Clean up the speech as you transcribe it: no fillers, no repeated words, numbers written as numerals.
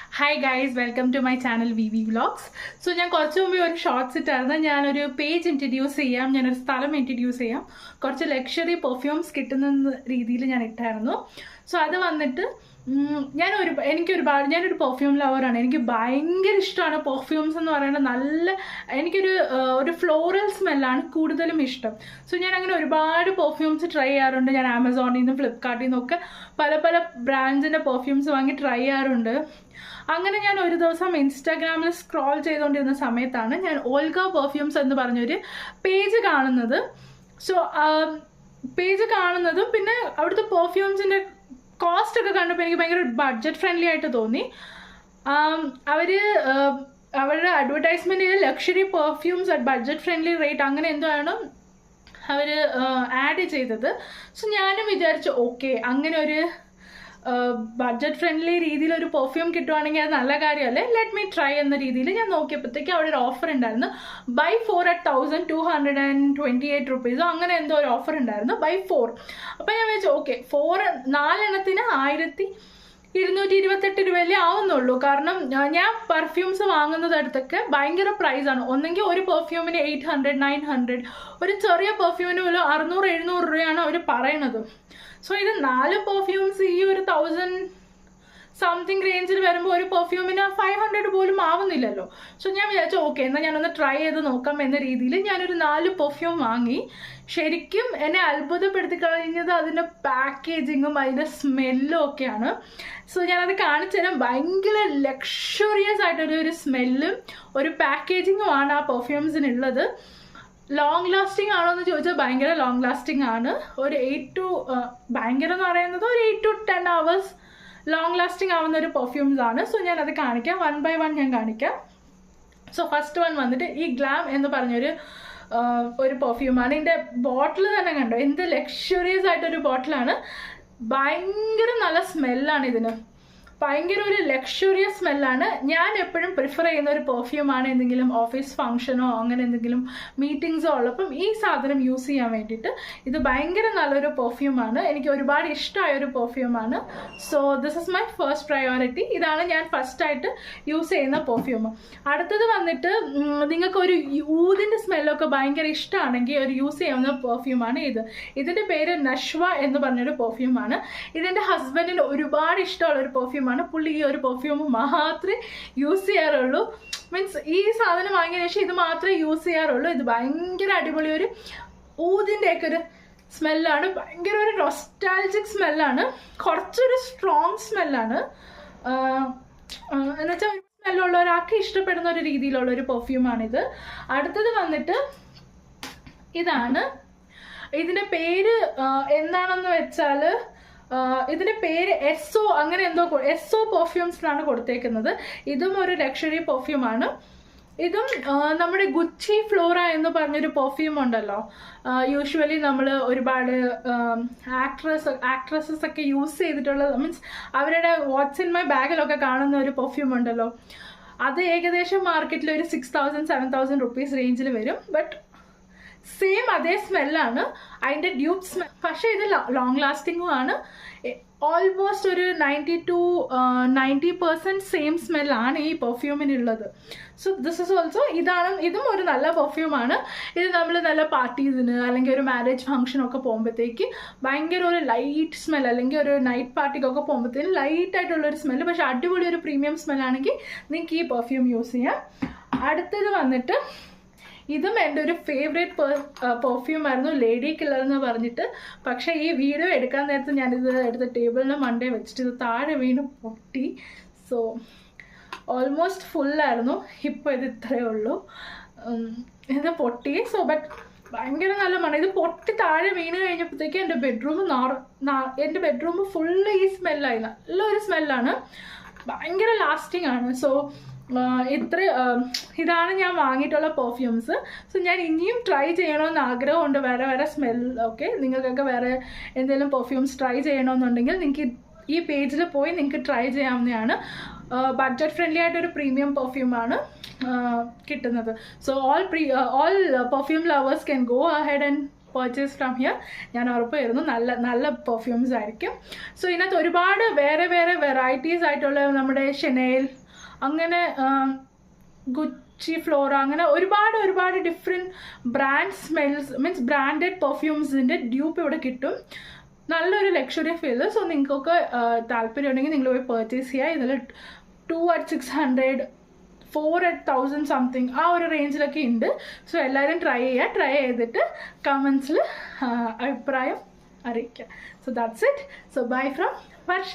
Hi guys, welcome to my channel VV Vlogs. So ഞാൻ കുറച്ച് മുമ്പ് ഒരു ഷോർട്സ് ഇട്ടായിരുന്നു. ഞാനൊരു പേജ് ഇൻട്രൊഡ്യൂസ് ചെയ്യാം, ഞാനൊരു സ്ഥലം ഇൻട്രൊഡ്യൂസ് ചെയ്യാം, കുറച്ച് ലക്ഷറി പെർഫ്യൂംസ് കിട്ടുന്ന രീതിയിൽ ഞാൻ ഇട്ടായിരുന്നു. സോ അത് വന്നിട്ട് ഞാനൊരു പെർഫ്യൂം ലവറാണ്. എനിക്ക് ഭയങ്കര ഇഷ്ടമാണ് പെർഫ്യൂംസ് എന്ന് പറയുന്നത്. ഒരു ഫ്ലോറൽ സ്മെല്ലാണ് കൂടുതലും ഇഷ്ടം. സോ ഞാൻ അങ്ങനെ ഒരുപാട് പെർഫ്യൂംസ് ട്രൈ ചെയ്യാറുണ്ട്. ഞാൻ ആമസോണിൽ നിന്നും ഫ്ലിപ്കാർട്ടിൽ നിന്നൊക്കെ പല പല ബ്രാൻഡ്സിൻ്റെ പെർഫ്യൂംസ് വാങ്ങി ട്രൈ ചെയ്യാറുണ്ട്. അങ്ങനെ ഞാൻ ഒരു ദിവസം ഇൻസ്റ്റാഗ്രാമിൽ സ്ക്രോൾ ചെയ്തുകൊണ്ടിരുന്ന സമയത്താണ് ഞാൻ ഓൾഗ പെർഫ്യൂംസ് എന്ന് പറഞ്ഞൊരു പേജ് കാണുന്നത്. സോ പേജ് കാണുന്നതും പിന്നെ അവിടുത്തെ പെർഫ്യൂംസിൻ്റെ കോസ്റ്റ് ഒക്കെ കണ്ടപ്പോൾ എനിക്ക് ഭയങ്കര ബഡ്ജറ്റ് ഫ്രണ്ട്ലി ആയിട്ട് തോന്നി. അവരുടെ അഡ്വർടൈസ്മെൻറ്റിൽ luxury perfumes at budget friendly rate അങ്ങനെ എന്തോ ആണ് അവർ ആഡ് ചെയ്തത്. സോ ഞാനും വിചാരിച്ചു ഓക്കെ, അങ്ങനെ ഒരു ബഡ്ജറ്റ് ഫ്രണ്ട്ലി രീതിയിൽ ഒരു പെർഫ്യൂം കിട്ടുവാണെങ്കിൽ അത് നല്ല കാര്യമല്ലേ, ലെറ്റ് മീ ട്രൈ എന്ന രീതിയിൽ ഞാൻ നോക്കിയപ്പോഴത്തേക്ക് അവിടെ ഒരു ഓഫർ ഉണ്ടായിരുന്നു. ബൈ 4 at 1228 rupees അങ്ങനെ എന്തോ ഒരു ഓഫർ ഉണ്ടായിരുന്നു, ബൈ 4. അപ്പോൾ ഞാൻ വിചാരിച്ചു ഓക്കെ, 4 എണ്ണത്തിന് 1228 രൂപയല്ലേ ആവുന്നുള്ളൂ. കാരണം ഞാൻ പെർഫ്യൂംസ് വാങ്ങുന്നതടുത്തൊക്കെ ഭയങ്കര പ്രൈസാണ്. ഒന്നെങ്കിൽ ഒരു പെർഫ്യൂമിന് 800 900, ഒരു ചെറിയ പെർഫ്യൂമിന് പോലും 600 700 രൂപയാണ് അവർ പറയണത്. സോ ഇത് 4 പെർഫ്യൂംസ് ഈ ഒരു 1000 സംതിങ് റേഞ്ചിൽ വരുമ്പോൾ ഒരു പെർഫ്യൂമിന് 500 പോലും ആവുന്നില്ലല്ലോ. സോ ഞാൻ വിചാരിച്ചു ഓക്കെ, എന്നാൽ ഞാനൊന്ന് ട്രൈ ചെയ്ത് നോക്കാം എന്ന രീതിയിൽ ഞാനൊരു 4 പെർഫ്യൂം വാങ്ങി. ശരിക്കും എന്നെ അത്ഭുതപ്പെടുത്തി കഴിഞ്ഞത് അതിൻ്റെ പാക്കേജിങ്ങും അതിൻ്റെ സ്മെല്ലും ഒക്കെയാണ്. സോ ഞാനത് കാണിച്ചു തരാം. ഭയങ്കര ലക്ഷറിയസ് ആയിട്ടൊരു സ്മെല്ലും ഒരു പാക്കേജിങ്ങും ആണ് ആ പെർഫ്യൂംസിനുള്ളത്. ലോങ് ലാസ്റ്റിംഗ് ആണോ എന്ന് ചോദിച്ചാൽ ഭയങ്കര ലോങ് ലാസ്റ്റിംഗ് ആണ്. ഭയങ്കര എന്ന് പറയുന്നത് ഒരു 8 to 10 hours ലോങ് ലാസ്റ്റിംഗ് ആവുന്ന ഒരു പെർഫ്യൂംസ് ആണ്. സോ ഞാനത് കാണിക്കാം, 1 by 1 ഞാൻ കാണിക്കാം. സോ ഫസ്റ്റ് വൺ വന്നിട്ട് ഈ ഗ്ലാം എന്ന് പറഞ്ഞൊരു പെർഫ്യൂമാണ്. ഇതിൻ്റെ ബോട്ടിൽ തന്നെ കണ്ടോ, എന്ത് ലക്ഷറിയസ് ആയിട്ടൊരു ബോട്ടിലാണ്. ഭയങ്കര നല്ല സ്മെല്ലാണ് ഇതിന്, ഭയങ്കര ഒരു ലക്ഷറിയസ് സ്മെല്ലാണ്. ഞാൻ എപ്പോഴും പ്രിഫർ ചെയ്യുന്ന ഒരു പെർഫ്യൂമാണ് എന്തെങ്കിലും ഓഫീസ് ഫംഗ്ഷനോ അങ്ങനെ എന്തെങ്കിലും മീറ്റിംഗ്സോ ഉള്ളപ്പം ഈ സാധനം യൂസ് ചെയ്യാൻ വേണ്ടിയിട്ട്. ഇത് ഭയങ്കര നല്ലൊരു പെർഫ്യൂമാണ്, എനിക്ക് ഒരുപാട് ഇഷ്ടമായ ഒരു പെർഫ്യൂമാണ്. So this is my first priority. ഇതാണ് ഞാൻ ഫസ്റ്റായിട്ട് യൂസ് ചെയ്യുന്ന പെർഫ്യൂം. അടുത്തത് വന്നിട്ട് നിങ്ങൾക്ക് ഒരു ഊതിൻ്റെ സ്മെല്ലൊക്കെ ഭയങ്കര ഇഷ്ടമാണെങ്കിൽ ഒരു യൂസ് ചെയ്യാവുന്ന പെർഫ്യൂമാണ് ഇത്. ഇതിൻ്റെ പേര് നഷ്വ എന്ന് പറഞ്ഞൊരു പെർഫ്യൂമാണ്. ഇതെൻ്റെ ഹസ്ബൻഡിന് ഒരുപാട് ഇഷ്ടമുള്ള ഒരു പെർഫ്യൂമാണ്. പുള്ളി ഈ ഒരു പെർഫ്യൂം മാത്രമേ യൂസ് ചെയ്യാറുള്ളൂ. മീൻസ് ഈ സാധനം വാങ്ങിയതിന് ശേഷം ഇത് മാത്രമേ യൂസ് ചെയ്യാറുള്ളൂ. ഇത് ഭയങ്കര അടിപൊളി ഒരു ഊതിൻ്റെയൊക്കെ ഒരു സ്മെല്ലാണ്. ഭയങ്കര ഒരു നൊസ്റ്റാൾജിക് സ്മെല്ലാണ്, കുറച്ചൊരു സ്ട്രോങ് സ്മെല്ലാണ്. എന്നുവെച്ചാൽ ഒരു സ്മെല്ലുള്ള ഒരാൾക്ക് ഇഷ്ടപ്പെടുന്ന ഒരു രീതിയിലുള്ള ഒരു പെർഫ്യൂമാണിത്. അടുത്തത് വന്നിട്ട് ഇതാണ്. ഇതിൻ്റെ പേര് എന്താണെന്ന് വെച്ചാൽ ഇതിൻ്റെ പേര് എസ്സോ അങ്ങനെ എന്തോ, എസ്സോ പെർഫ്യൂംസിനാണ് കൊടുത്തേക്കുന്നത്. ഇതും ഒരു ലക്ഷറി പെർഫ്യൂമാണ്. ഇതും നമ്മുടെ ഗുച്ചി ഫ്ലോറ എന്ന് പറഞ്ഞൊരു പെർഫ്യൂം ഉണ്ടല്ലോ, യൂഷ്വലി നമ്മൾ ഒരുപാട് ആക്ട്രസസ് ഒക്കെ യൂസ് ചെയ്തിട്ടുള്ളത്, മീൻസ് അവരുടെ വാട്ട്സ് ഇൻ മൈ ബാഗിലൊക്കെ കാണുന്ന ഒരു പെർഫ്യൂം ഉണ്ടല്ലോ. അത് ഏകദേശം മാർക്കറ്റിൽ ഒരു 6000 7000 rupees റേഞ്ചിൽ വരും. ബട്ട് സെയിം അതേ സ്മെല്ലാണ് അതിൻ്റെ ഡ്യൂപ്പ് സ്മെൽ. പക്ഷേ ഇത് ലോങ് ലാസ്റ്റിങ്ങും ആണ്. ഓൾമോസ്റ്റ് ഒരു 90 to 90% സെയിം സ്മെല്ലാണ് ഈ പെർഫ്യൂമിനുള്ളത്. സോ ദിസ് ഇസ് ഓൾസോ ഇതും ഒരു നല്ല പെർഫ്യൂമാണ്. ഇത് നമ്മൾ നല്ല പാർട്ടീസിന് അല്ലെങ്കിൽ ഒരു മാരേജ് ഫംഗ്ഷനൊക്കെ പോകുമ്പോഴത്തേക്ക് ഭയങ്കര ഒരു ലൈറ്റ് സ്മെൽ, അല്ലെങ്കിൽ ഒരു നൈറ്റ് പാർട്ടിക്കൊക്കെ പോകുമ്പോഴത്തേക്കും ലൈറ്റ് ആയിട്ടുള്ളൊരു സ്മെല്ല്, പക്ഷെ അടിപൊളി ഒരു പ്രീമിയം സ്മെല്ലാണെങ്കിൽ നിങ്ങൾക്ക് ഈ പെർഫ്യൂം യൂസ് ചെയ്യാം. അടുത്തത് വന്നിട്ട് ഇതും എൻ്റെ ഒരു ഫേവറേറ്റ് പെർഫ്യൂം ആയിരുന്നു, ലേഡി കില്ലർ എന്ന് പറഞ്ഞിട്ട്. പക്ഷേ ഈ വീഡിയോ എടുക്കാൻ നേരത്ത് ഞാനിത് എടുത്ത് ടേബിളിന് മണ്ടേ വെച്ചിട്ട് ഇത് താഴെ വീണ് പൊട്ടി. സോ ഓൾമോസ്റ്റ് ഫുള്ളായിരുന്നു, ഇപ്പോൾ ഇത് ഇത്രയേ ഉള്ളൂ. ഇത് പൊട്ടി. സോ ബട്ട് ഭയങ്കര നല്ല മണം. ഇത് പൊട്ടി താഴെ വീണ് കഴിഞ്ഞപ്പോഴത്തേക്ക് എൻ്റെ ബെഡ്റൂം ഫുള്ള് ഈ സ്മെല്ലായി. നല്ലൊരു സ്മെല്ലാണ്, ഭയങ്കര ലാസ്റ്റിംഗ് ആണ്. സോ ഇതാണ് ഞാൻ വാങ്ങിയിട്ടുള്ള പെർഫ്യൂംസ്. സോ ഞാൻ ഇനിയും ട്രൈ ചെയ്യണമെന്ന് ആഗ്രഹമുണ്ട്. വേറെ സ്മെൽ ഒക്കെ നിങ്ങൾക്കൊക്കെ വേറെ എന്തെങ്കിലും പെർഫ്യൂംസ് ട്രൈ ചെയ്യണമെന്നുണ്ടെങ്കിൽ നിങ്ങൾക്ക് ഈ പേജിൽ പോയി നിങ്ങൾക്ക് ട്രൈ ചെയ്യാവുന്നതാണ്. ബഡ്ജറ്റ് ഫ്രണ്ട്ലി ആയിട്ടൊരു പ്രീമിയം പെർഫ്യൂമാണ് കിട്ടുന്നത്. So all perfume lovers can go ahead and purchase from here. ഞാൻ ഉറപ്പ് തരുന്നു നല്ല നല്ല പെർഫ്യൂംസ് ആയിരിക്കും. സോ ഇതിനകത്ത് ഒരുപാട് വേറെ വേറെ വെറൈറ്റീസ് ആയിട്ടുള്ള നമ്മുടെ ഷെനേൽ, അങ്ങനെ ഗുച്ചി, ഫ്ലോറ, അങ്ങനെ ഒരുപാട് different brand smells means branded പെർഫ്യൂംസിൻ്റെ ഡ്യൂപ്പ് ഇവിടെ കിട്ടും. നല്ലൊരു ലക്ഷറി ഫീൽ. സോ നിങ്ങൾക്കൊക്കെ താല്പര്യം ഉണ്ടെങ്കിൽ നിങ്ങൾ പോയി പർച്ചേസ് ചെയ്യുക. ഇതിൽ 2,600, 4,000 സംതിങ് ആ ഒരു റേഞ്ചിലൊക്കെ ഉണ്ട്. സോ എല്ലാവരും ട്രൈ ചെയ്തിട്ട് കമൻസിൽ അഭിപ്രായം അറിയിക്കുക. So that's it. So bye from Varsha.